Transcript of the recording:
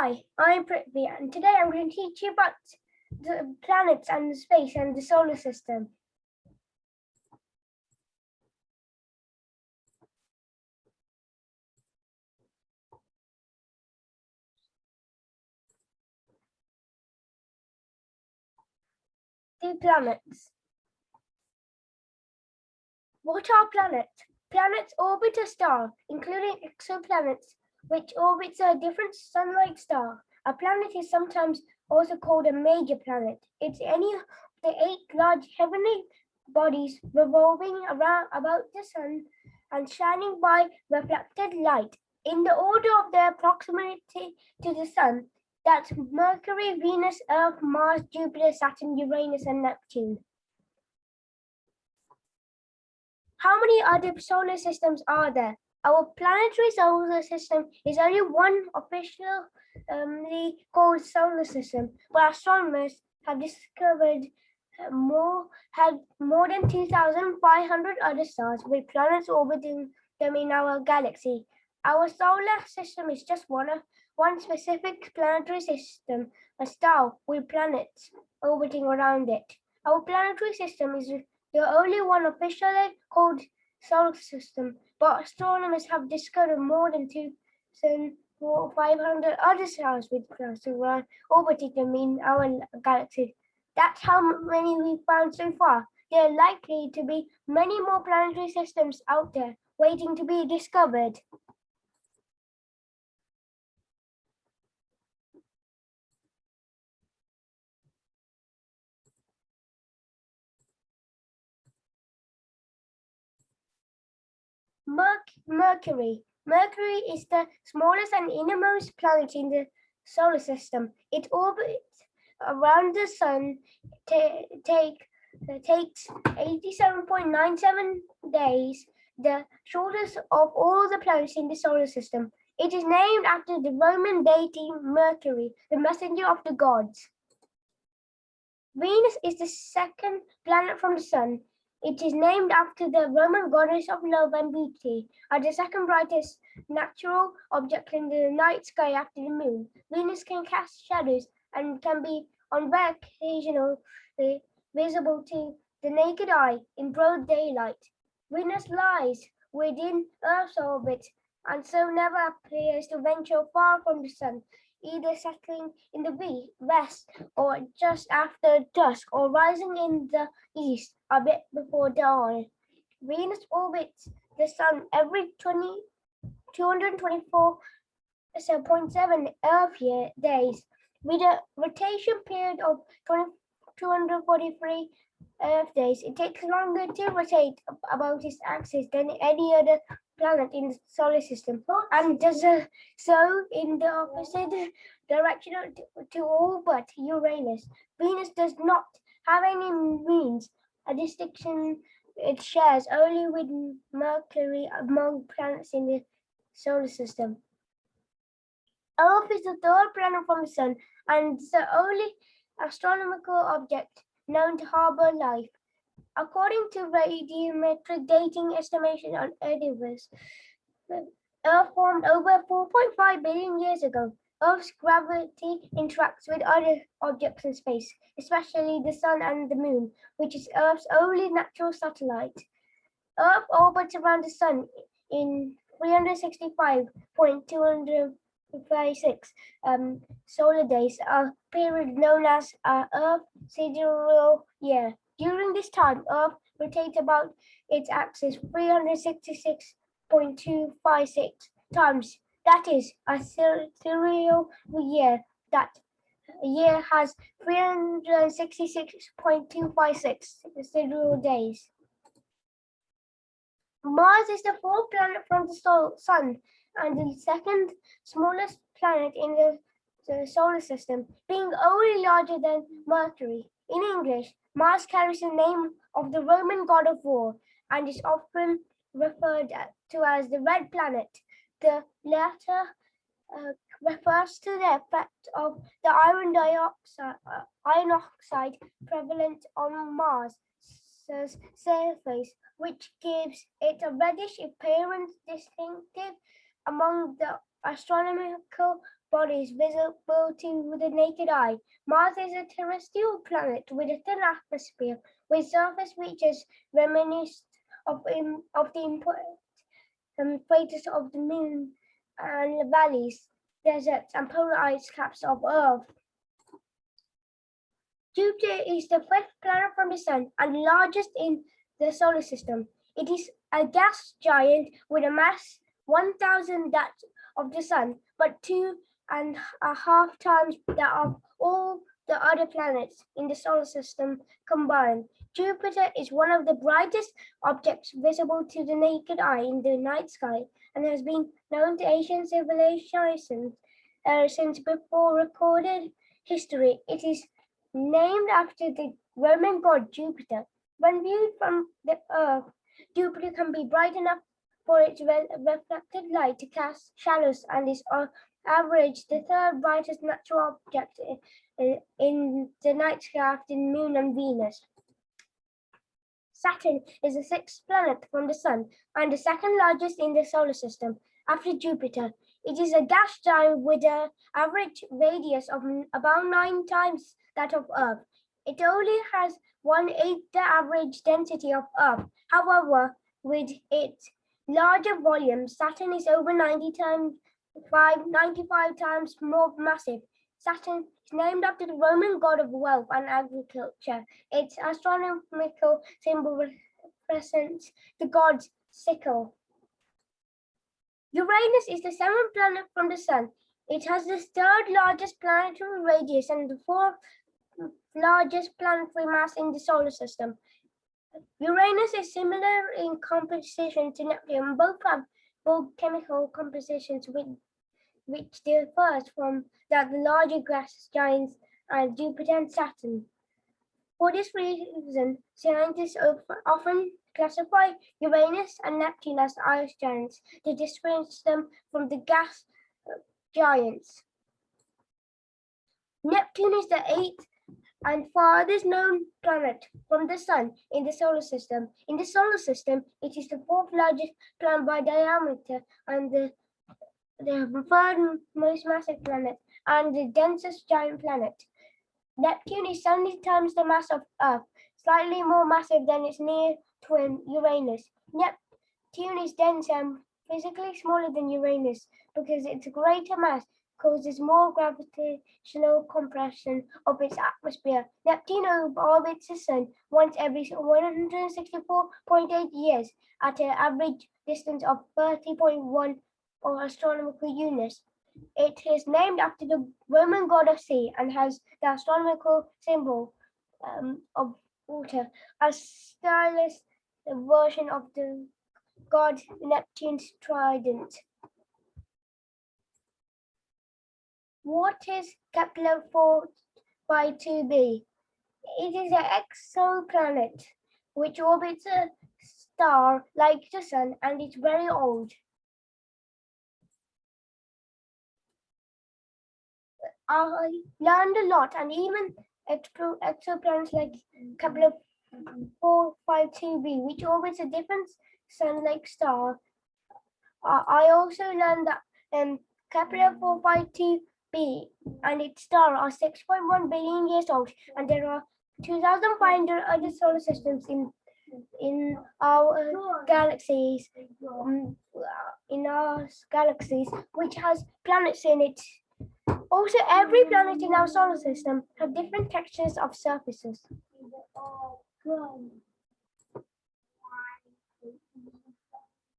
Hi, I'm Prithvi, and today I'm going to teach you about the planets and the space and the solar system. The planets. What are planets? Planets orbit a star, including exoplanets, which orbits a different sun-like star. A planet is sometimes also called a major planet. It's any of the 8 large heavenly bodies revolving around about the sun and shining by reflected light in the order of their proximity to the sun. That's Mercury, Venus, Earth, Mars, Jupiter, Saturn, Uranus, and Neptune. How many other solar systems are there? Our planetary solar system is only one officially called solar system, but astronomers have discovered more than 2,500 other stars with planets orbiting them in our galaxy. Our solar system is just one specific planetary system, a star with planets orbiting around it. Our planetary system is the only one officially called solar system, but astronomers have discovered more than 2,500 other stars with planets orbiting them in our galaxy. That's how many we've found so far. There are likely to be many more planetary systems out there waiting to be discovered. Mercury. Mercury is the smallest and innermost planet in the solar system. It orbits around the sun, takes 87.97 days, the shortest of all the planets in the solar system. It is named after the Roman deity Mercury, the messenger of the gods. Venus is the second planet from the sun. It is named after the Roman goddess of love and beauty, and the second brightest natural object in the night sky after the moon. Venus can cast shadows and can be on occasionally visible to the naked eye in broad daylight. Venus lies within Earth's orbit and so never appears to venture far from the sun, either settling in the west or just after dusk or rising in the east a bit before dawn. Venus orbits the sun every 224.7 Earth year days, with a rotation period of 243 Earth days. It takes longer to rotate about its axis than any other planet in the solar system, and does so in the opposite direction to all but Uranus. Venus does not have any moons, a distinction it shares only with Mercury among planets in the solar system. Earth is the third planet from the sun and the only astronomical object known to harbor life. According to radiometric dating estimation on Earth formed over 4.5 billion years ago. Earth's gravity interacts with other objects in space, especially the sun and the moon, which is Earth's only natural satellite. Earth orbits around the sun in 365.256 solar days, a period known as Earth sidereal year. During this time, Earth rotates about its axis 366.256 times. That is a sidereal year. That year has 366.256 sidereal days. Mars is the fourth planet from the sun and the second smallest planet in the solar system, being only larger than Mercury. In English, Mars carries the name of the Roman god of war and is often referred to as the red planet. The latter refers to the effect of the iron oxide prevalent on Mars' surface, which gives it a reddish appearance distinctive among the astronomical bodies visible to the naked eye. Mars is a terrestrial planet with a thin atmosphere, with surface features reminiscent of the craters of the moon and valleys, deserts, and polar ice caps of Earth. Jupiter is the fifth planet from the Sun and largest in the solar system. It is a gas giant with a mass 1,000 that of the Sun, but 2.5 times that of all the other planets in the solar system combined. Jupiter is one of the brightest objects visible to the naked eye in the night sky and has been known to ancient civilizations since before recorded history. It is named after the Roman god Jupiter. When viewed from the Earth, Jupiter can be bright enough for its reflected light to cast shadows and is on average the third brightest natural object in the night sky after the Moon and Venus. Saturn is the sixth planet from the Sun and the second largest in the solar system after Jupiter. It is a gas giant with an average radius of about 9 times that of Earth. It only has 1/8 the average density of Earth. However, with its larger volume, Saturn is over 95 times more massive. Saturn is named after the Roman god of wealth and agriculture. Its astronomical symbol represents the god's sickle. Uranus is the seventh planet from the Sun. It has the third largest planetary radius and the fourth largest planetary mass in the solar system. Uranus is similar in composition to Neptune. Both have both chemical compositions which differs from that the larger gas giants are Jupiter and Saturn. For this reason, scientists often classify Uranus and Neptune as ice giants to distinguish them from the gas giants. Neptune is the eighth and farthest known planet from the Sun in the solar system. In the solar system, it is the fourth largest planet by diameter and the third most massive planet and the densest giant planet. Neptune is 70 times the mass of Earth, slightly more massive than its near twin Uranus. Neptune is denser and physically smaller than Uranus because its greater mass causes more gravitational compression of its atmosphere. Neptune orbits the Sun once every 164.8 years at an average distance of 30.1 astronomical units. It is named after the Roman god of sea and has the astronomical symbol of water, a stylized version of the god Neptune's trident. What is Kepler 452b? It is an exoplanet which orbits a star like the Sun and is very old. I learned a lot, and even exoplanets like Kepler 452b, which orbits a different Sun-like star. I also learned that Kepler 452b and its star are 6.1 billion years old, and there are 2,500 other solar systems in our galaxies. Which has planets in it. Also, every planet in our solar system have different textures of surfaces.